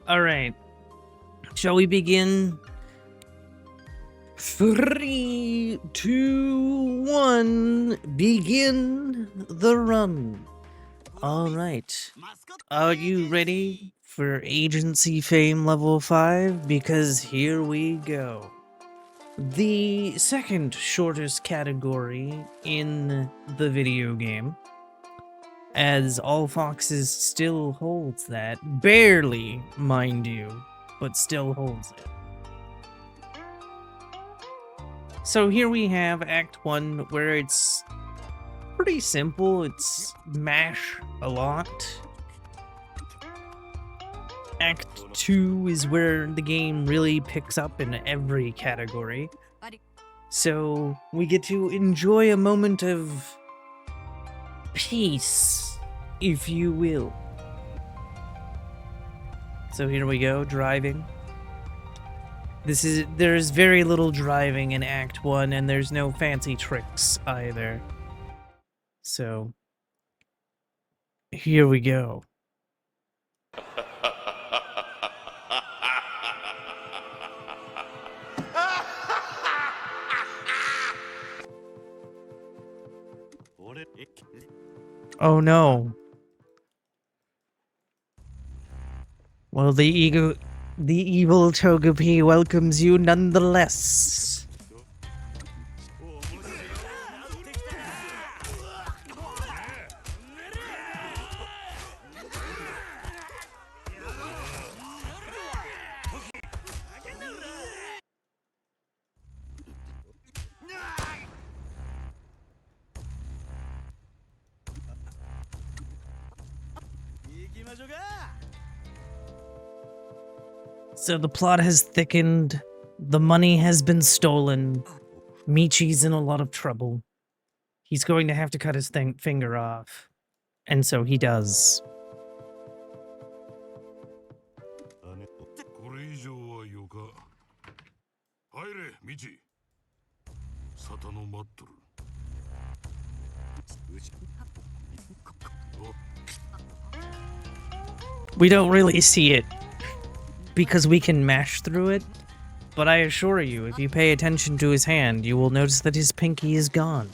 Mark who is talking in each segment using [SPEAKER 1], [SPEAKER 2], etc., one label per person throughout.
[SPEAKER 1] Alright. Shall we begin? 3, 2, 1. Begin the run. Alright. Are you ready for Agency Fame Level 5? Because here we go. The second shortest category in the video game, as All Foxes still holds that. Barely, mind you, but still holds it. So here we have Act 1, where it's pretty simple. It's mash a lot. Act 2 is where the game really picks up in every category. So we get to enjoy a moment of peace, if you will. So here we go, driving. There's very little driving in Act 1, and there's no fancy tricks either. So here we go. Oh no. Well, the evil Togepi welcomes you nonetheless. So the plot has thickened, the money has been stolen, Michi's in a lot of trouble. He's going to have to cut his finger off, and so he does. We don't really see it, because we can mash through it, but I assure you, if you pay attention to his hand, you will notice that his pinky is gone.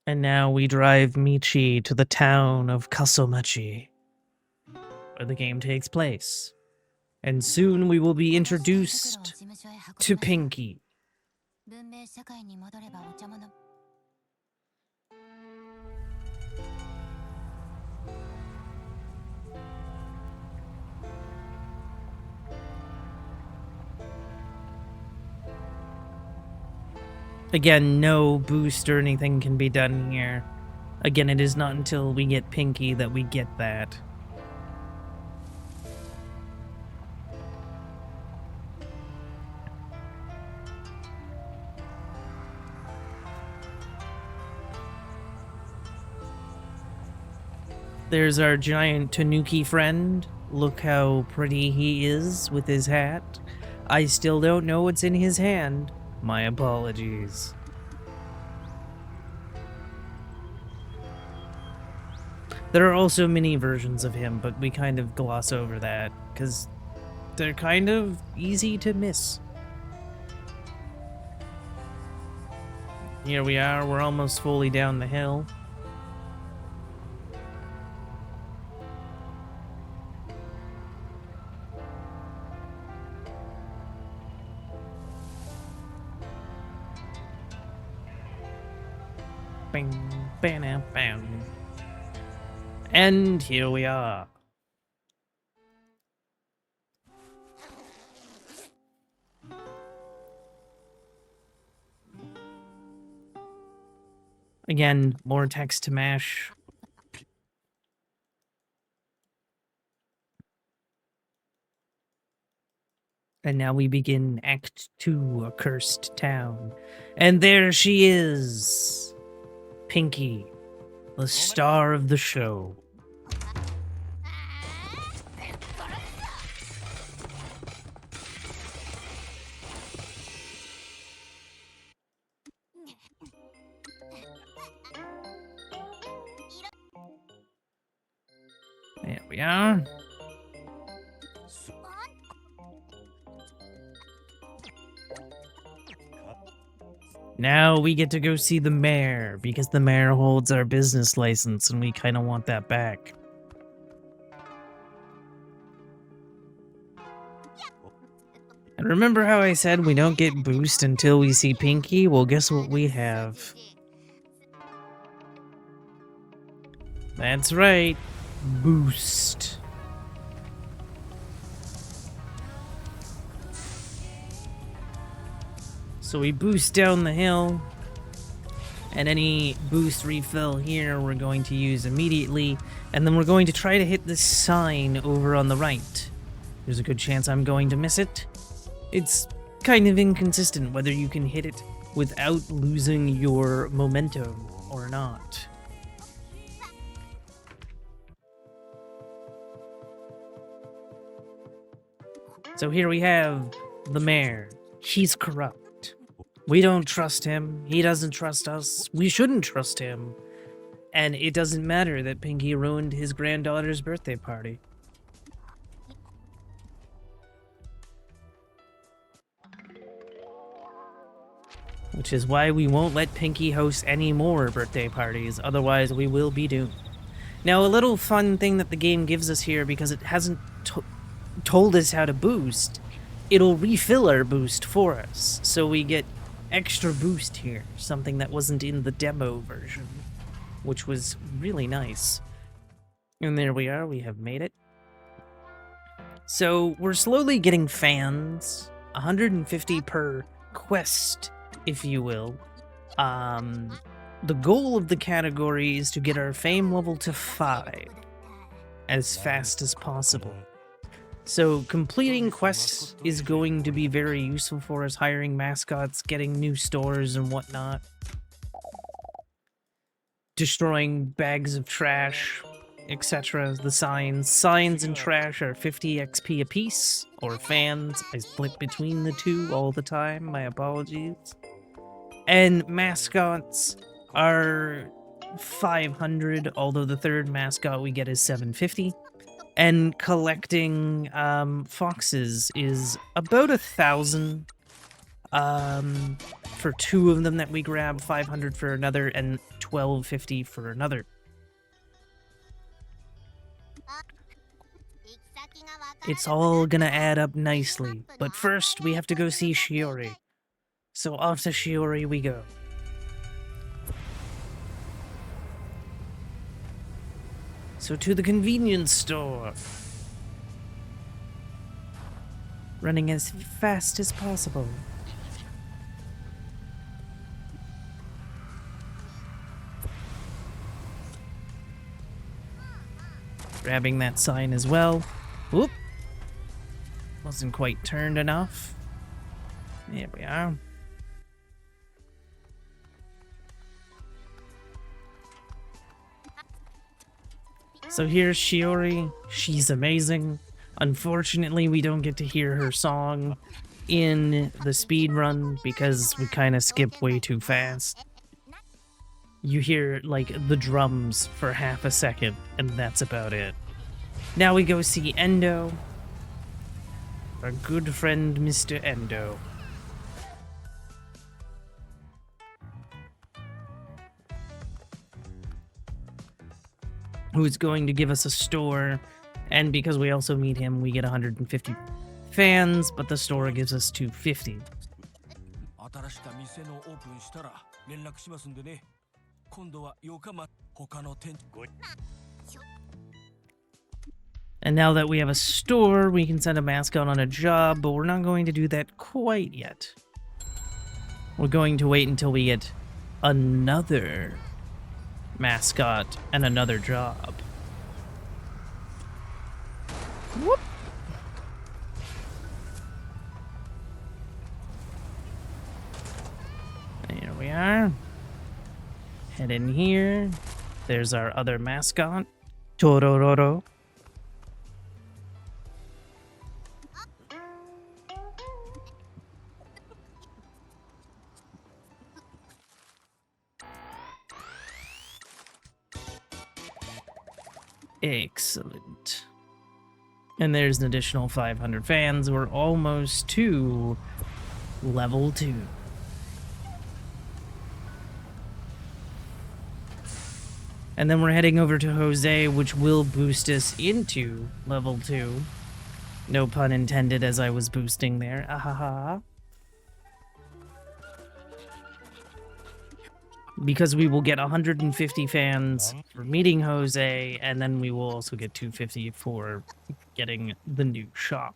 [SPEAKER 1] And now we drive Michi to the town of Kasomachi, where the game takes place. And soon we will be introduced to Pinky. Again, no boost or anything can be done here. Again, it is not until we get Pinky that we get that. There's our giant Tanuki friend. Look how pretty he is with his hat. I still don't know what's in his hand. My apologies. There are also mini versions of him, but we kind of gloss over that, because they're kind of easy to miss. Here we are, we're almost fully down the hill. Bang, bam, bam. And here we are. Again, more text to mash. And now we begin Act 2, A Cursed Town. And there she is! Pinky, the star of the show. we are. Now we get to go see the mayor, because the mayor holds our business license and we kind of want that back. And remember how I said we don't get boost until we see Pinky? Well, guess what we have? That's right, boost. So we boost down the hill, and any boost refill here we're going to use immediately, and then we're going to try to hit this sign over on the right. There's a good chance I'm going to miss it. It's kind of inconsistent whether you can hit it without losing your momentum or not. So here we have the mayor. He's corrupt. We don't trust him. He doesn't trust us. We shouldn't trust him. And it doesn't matter that Pinky ruined his granddaughter's birthday party. Which is why we won't let Pinky host any more birthday parties, otherwise we will be doomed. Now, a little fun thing that the game gives us here, because it hasn't told us how to boost, it'll refill our boost for us. So we get extra boost here, something that wasn't in the demo version, which was really nice. And there we are, we have made it. So we're slowly getting fans, 150 per quest, if you will. The goal of the category is to get our fame level to 5 as fast as possible. So completing quests is going to be very useful for us, hiring mascots, getting new stores and whatnot. Destroying bags of trash, etc. The signs. Signs and trash are 50 XP apiece, or fans. I split between the two all the time, my apologies. And mascots are 500, although the third mascot we get is 750. And collecting foxes is about 1,000 for 2 of them that we grab, 500 for another, and 1,250 for another. It's all gonna add up nicely, but first we have to go see Shiori. So off to Shiori we go. So to the convenience store. Running as fast as possible. Grabbing that sign as well. Whoop! Wasn't quite turned enough. There we are. So here's Shiori. She's amazing. Unfortunately, we don't get to hear her song in the speedrun because we kind of skip way too fast. You hear, like, the drums for half a second, and that's about it. Now we go see Endo. Our good friend, Mr. Endo. Who's going to give us a store, and because we also meet him, we get 150 fans, but the store gives us 250. And now that we have a store, we can send a mascot on a job, but we're not going to do that quite yet. We're going to wait until we get another mascot and another job. Whoop! There we are. Head in here. There's our other mascot, Torororo. Excellent. And there's an additional 500 fans. We're almost to level 2. And then we're heading over to Jose, which will boost us into level 2. No pun intended, as I was boosting there. Ahaha. Because we will get 150 fans for meeting Jose, and then we will also get 250 for getting the new shop.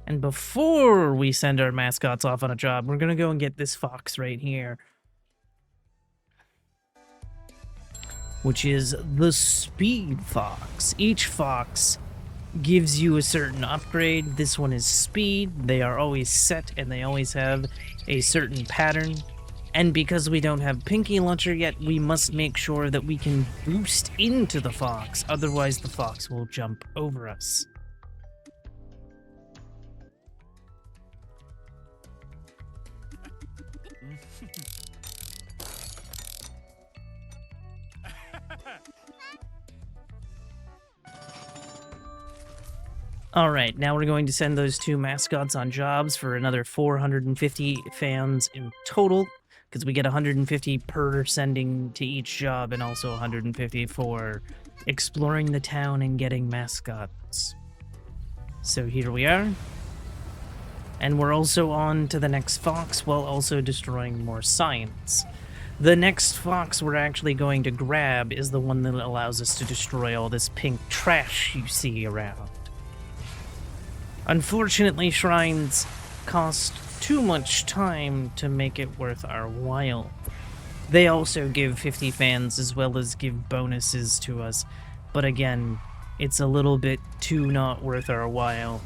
[SPEAKER 1] And before we send our mascots off on a job, we're gonna go and get this fox right here, which is the Speed Fox. Each fox gives you a certain upgrade. This one is speed. They are always set and they always have a certain pattern. And because we don't have Pinky Launcher yet, we must make sure that we can boost into the fox. Otherwise, the fox will jump over us. Alright, now we're going to send those 2 mascots on jobs for another 450 fans in total, because we get 150 per sending to each job, and also 150 for exploring the town and getting mascots. So here we are. And we're also on to the next fox, while also destroying more science. The next fox we're actually going to grab is the one that allows us to destroy all this pink trash you see around. Unfortunately, shrines cost too much time to make it worth our while. They also give 50 fans as well as give bonuses to us, but again, it's a little bit too not worth our while.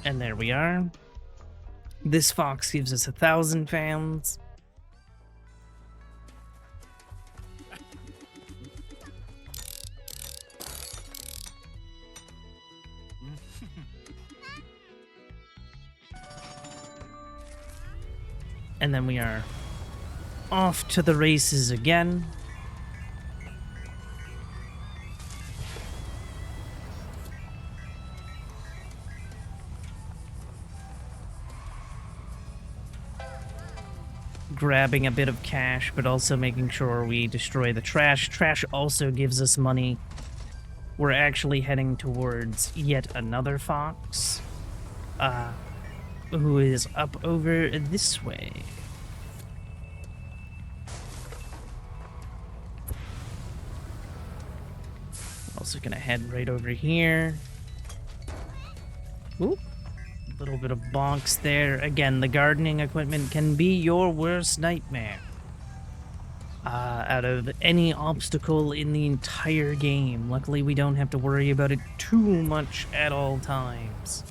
[SPEAKER 1] And there we are. This fox gives us 1,000 fans. And then we are off to the races again. Grabbing a bit of cash, but also making sure we destroy the trash. Trash also gives us money. We're actually heading towards yet another fox, who is up over this way. Also gonna head right over here. Oop. A little bit of bonks there. Again, the gardening equipment can be your worst nightmare. Out of any obstacle in the entire game. Luckily, we don't have to worry about it too much at all times.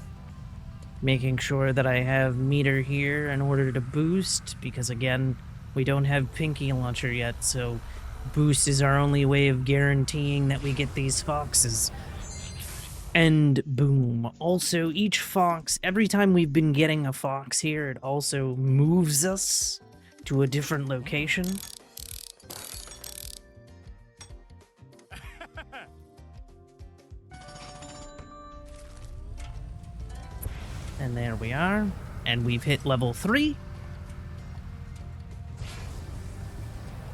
[SPEAKER 1] Making sure that I have meter here in order to boost, because again, we don't have Pinky Launcher yet, so boost is our only way of guaranteeing that we get these foxes. And boom. Also, each fox, every time we've been getting a fox here, it also moves us to a different location. And there we are. And we've hit level 3.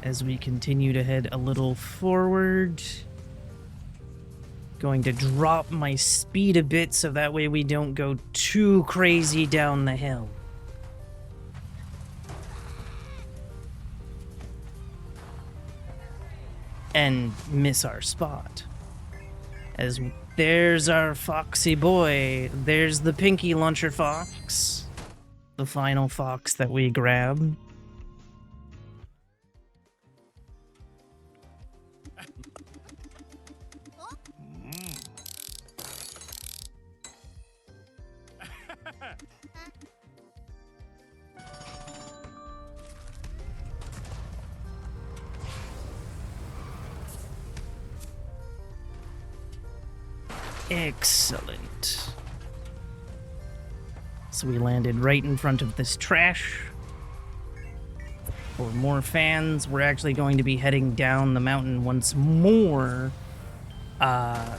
[SPEAKER 1] As we continue to head a little forward. Going to drop my speed a bit so that way we don't go too crazy down the hill. And miss our spot. As there's our foxy boy. There's the Pinky Launcher fox. The final fox that we grab. Excellent. So we landed right in front of this trash. For more fans, we're actually going to be heading down the mountain once more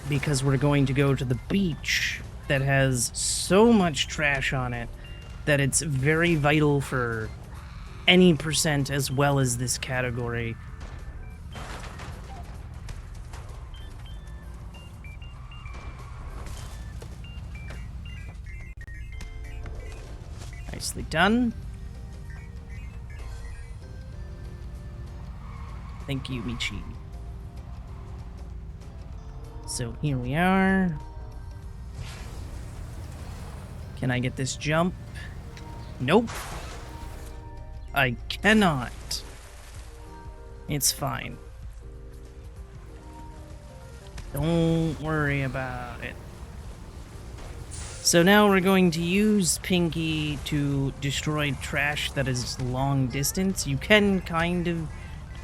[SPEAKER 1] because we're going to go to the beach that has so much trash on it that it's very vital for any percent as well as this category. Nicely done. Thank you, Michi. So here we are. Can I get this jump? Nope. I cannot. It's fine. Don't worry about it. So now we're going to use Pinky to destroy trash that is long distance. You can kind of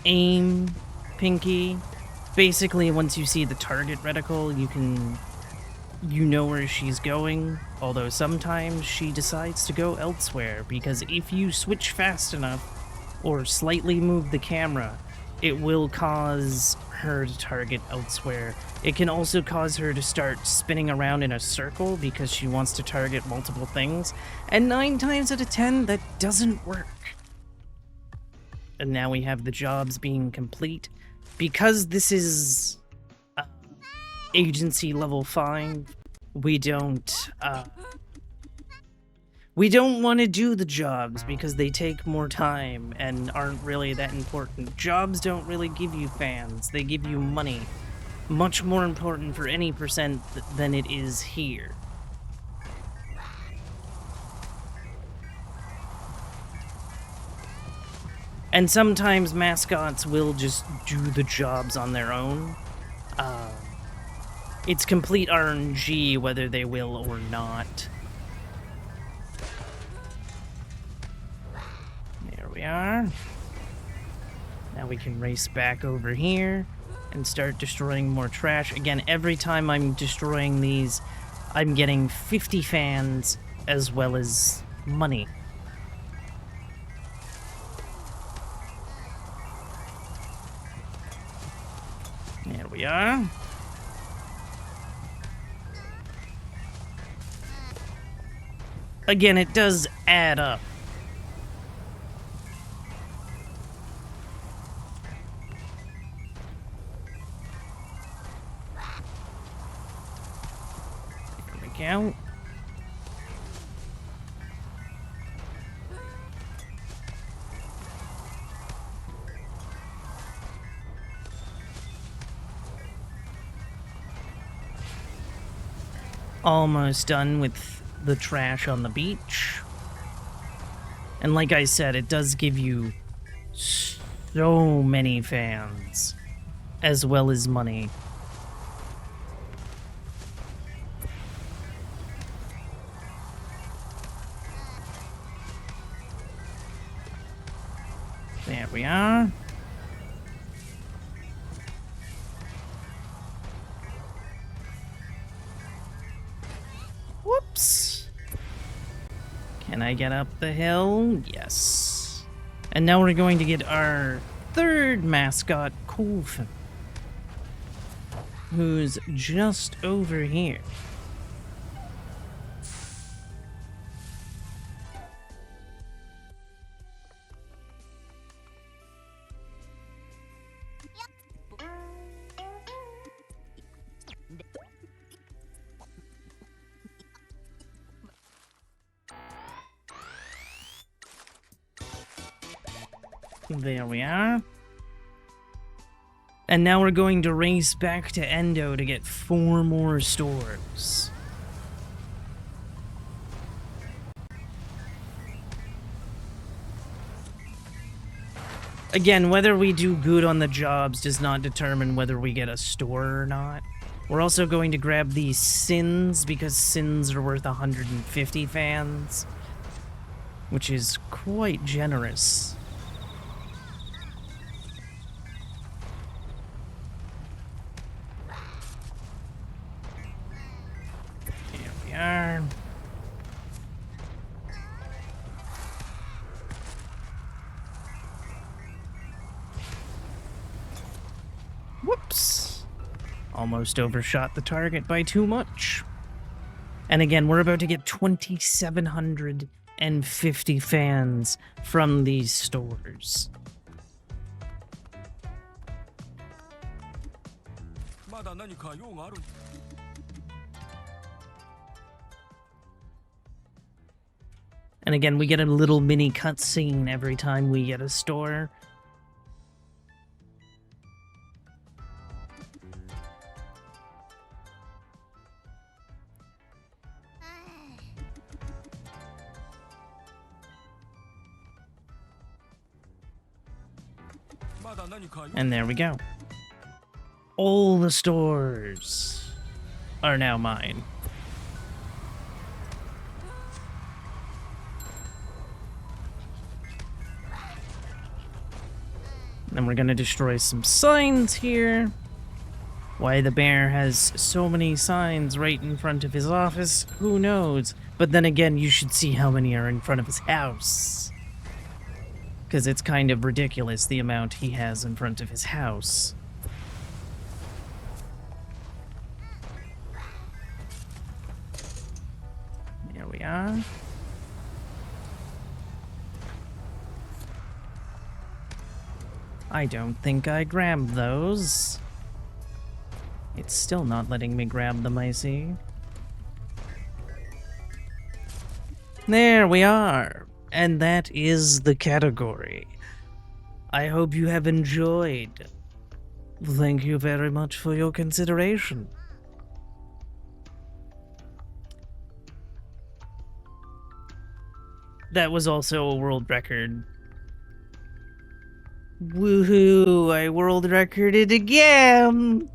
[SPEAKER 1] aim Pinky. Basically, once you see the target reticle, you know where she's going, although sometimes she decides to go elsewhere, because if you switch fast enough or slightly move the camera, it will cause her to target elsewhere. It can also cause her to start spinning around in a circle because she wants to target multiple things, and 9 times out of 10, that doesn't work. And now we have the jobs being complete. Because this is agency level 5, we don't want to do the jobs because they take more time and aren't really that important. Jobs don't really give you fans, they give you money. Much more important for any percent than it is here. And sometimes mascots will just do the jobs on their own. It's complete RNG whether they will or not. There we are. Now we can race back over here and start destroying more trash. Again, every time I'm destroying these, I'm getting 50 fans as well as money. There we are. Again, it does add up. There we go. Almost done with the trash on the beach. And like I said, it does give you so many fans, as well as money. There we are. Whoops. Can I get up the hill? Yes. And now we're going to get our third mascot, Coolfin, who's just over here. There we are. And now we're going to race back to Endo to get 4 more stores. Again, whether we do good on the jobs does not determine whether we get a store or not. We're also going to grab these sins because sins are worth 150 fans, which is quite generous. Here we are. Oops. Almost overshot the target by too much. And again, we're about to get 2,750 fans from these stores. And again, we get a little mini cutscene every time we get a store. And there we go. All the stores are now mine. Then we're gonna destroy some signs here. Why the bear has so many signs right in front of his office, who knows? But then again, you should see how many are in front of his house. Because it's kind of ridiculous the amount he has in front of his house. There we are. I don't think I grabbed those. It's still not letting me grab them, I see. There we are. And that is the category. I hope you have enjoyed. Thank you very much for your consideration. That was also a world record. Woohoo! I world recorded again!